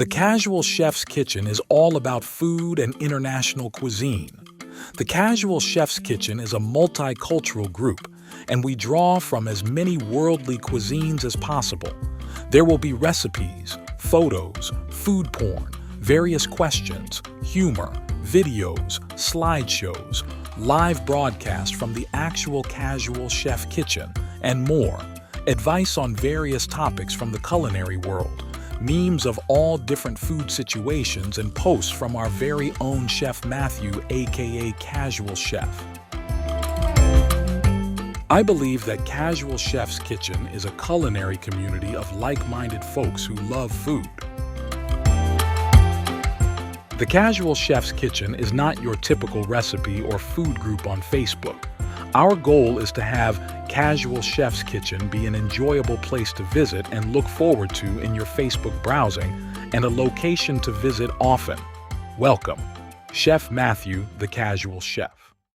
The Casual Chef's Kitchen is all about food and international cuisine. The Casual Chef's Kitchen is a multicultural group, and we draw from as many worldly cuisines as possible. There will be recipes, photos, food porn, various questions, humor, videos, slideshows, live broadcasts from the actual Casual Chef Kitchen, and more. Advice on various topics from the culinary world, memes of all different food situations, and posts from our very own Chef Matthew, aka Casual Chef. I believe that Casual Chef's Kitchen is a culinary community of like-minded folks who love food. The Casual Chef's Kitchen is not your typical recipe or food group on Facebook. Our goal is to have Casual Chef's Kitchen be an enjoyable place to visit and look forward to in your Facebook browsing, and a location to visit often. Welcome, Chef Matthew, the Casual Chef.